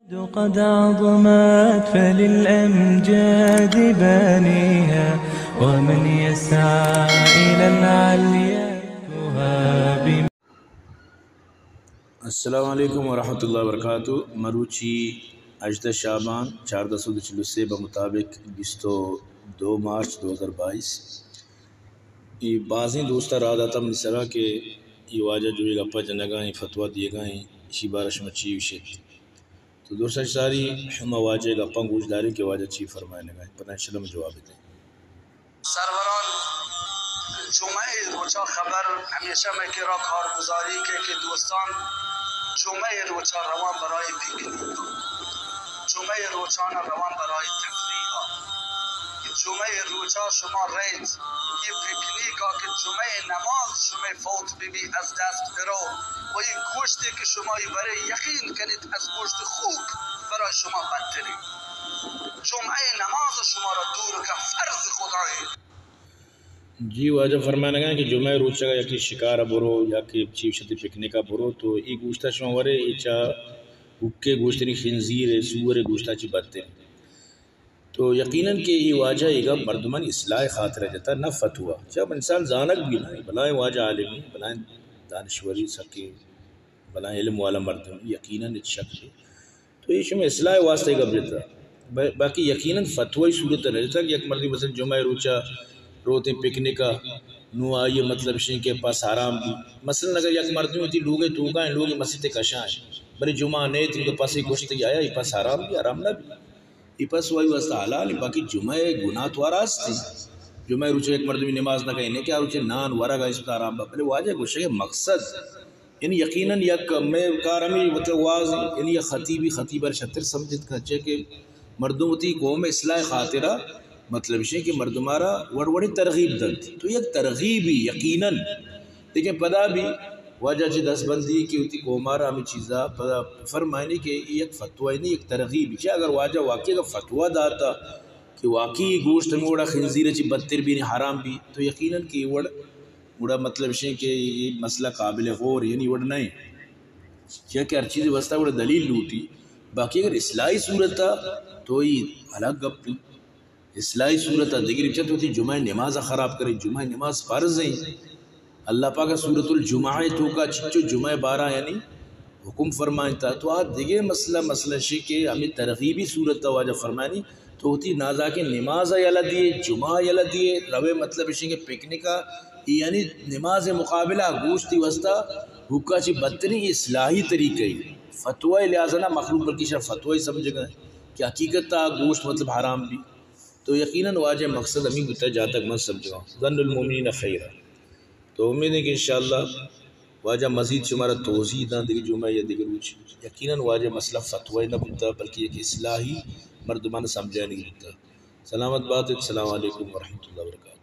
قد عظمت فللأمجاد بانيها ومن يسعى إلى العليا يهاب. السلام علیکم ورحمۃ اللہ وبرکاتہ. مروچی اجدہ شعبان 1443 بمطابق 22 مارچ 2022 یہ بعضیں دوستہ راداتا من سرا کہ یہ واجہ جو ایک اپا جنگائیں فتوہ دیے گائیں اسی بارش میں چی وشت تو دوستہ ساری مواجہ ایک اپا گوش داری کے واجہ چی فرمائے لگائیں پتہ انشاءاللہ میں جواب دیں. سروران جمعه روچا خبر همیشه میگیرا کارگزاری که دوستان جمعه روچا روان برای پیکنیک، جمعه روچان روان برای تفریح، جمعه روچا شما رید یه پیکنیک ها که جمعه نماز شما فوت بی از دست برو و این گوشتی که شما برای یقین کنید از گوشت خوک برای شما بدتری. جمعه نماز شما را دور که فرض خدایی. جی واجہ فرمانے گا کہ جمعہ روز کا یا کہ شکار برو یا کہ چیف شتی پکنک کا برو تو یہ گوشتہ شمارے ایچا حکے گوشتنی خنزیر سور گوشتہ چی بدتے تو یقیناً کہ یہ واجہ ایگا مردمان اصلاح خاطر جاتا نہ فتوہ جب انسان زانک بھی نہ بلائیں واجہ عالمی بلائیں دانشوری سکے بلائیں علم والا مردم یقیناً ایک شکل تو یہ شما اصلاح واسطہ ایگا بجتا باقی یقیناً فتوہ صورت نہ جاتا کہ ایک مردی مثلا جمعہ روچہ روتے پکنکا نو آئیے مطلب شین کے پاس حرام بھی مثلا اگر یک مردمی ہوتی لوگے توکائیں لوگے مسجد کشائیں بری جمعہ نہیں تھی تو پاس ایک گوشتی آیا یہ پاس حرام بھی حرام نہ بھی یہ پاس وائی واسطہ حلال باقی جمعہ گناہ تو آراز تھی جمعہ روچے ایک مردمی نماز نہ کہیں کیا روچے نان ورہ گا اس پر حرام با پہلے واجہ گوشتے کہ مقصد یعنی یقیناً یک میں کارمی مطلب واضح یعنی یک خطیبر شتر سمجھت کھچے کہ مردم ہوتی قوم اصلاح خاطرہ مطلب یہ کہ مردمارا وڑوڑی ترغیب دلتی تو یک ترغیبی یقیناً لیکن پدا بھی واجہ چی دست بندی کی ہوتی قومارا ہمیں چیزا پدا فرمائنی کہ یک فتوہ نہیں یک ترغیبی چاہے اگر واجہ واقعی کا فتوہ داتا کہ واقعی گوشت میں وڑا خنزیر چی بدتر بھی نہیں حرام بھی تو یقیناً کہ وڑا مطلب یہ کہ یہ مسئلہ قابل غور یعنی وڑ نہیں چاہے کہ ہر چیز واسطہ وڑا دلیل لوٹی باقی اگر اصلاحی صورت تھا تو یہ الگ گپ اصلاحی صورت دیگر بچت ہوتی جمعہ نماز خراب کرے جمعہ نماز فرض ہیں اللہ پاک صورت الجمعہ تو کا چچو جمعہ بارہ یعنی حکم فرمائیں تھا تو آج دیگر مسئلہ شی کہ ہمیں ترغیبی صورت تا واجہ فرمائنی تو ہوتی نازا کے نماز یلا دیے جمعہ یلا دیے روے مطلب شی کہ پکنکا یعنی نماز مقابلہ گوشتی وسطہ حکا چی بدتری اصلاحی طریقے فتوہ لہذا نہ مخلوق بلکہ شاہ فتوہ سمجھ گئے کہ حقیقت تا گوشت مطلب حرام بھی تو یقیناً واجہ مقصد ہمیں بتا جہاں تک میں سمجھا ظن المومنین خیرہ تو امید ہے کہ انشاءاللہ واجہ مزید شمارا توضیح داں دیگر جمعہ یا دیگر روچ یقیناً واجہ مسئلہ فتوہ نہ بنتا بلکہ ایک اصلاحی مردمان سمجھا نہیں بنتا. سلامت بات. السلام علیکم ورحمۃ اللہ وبرکاتہ.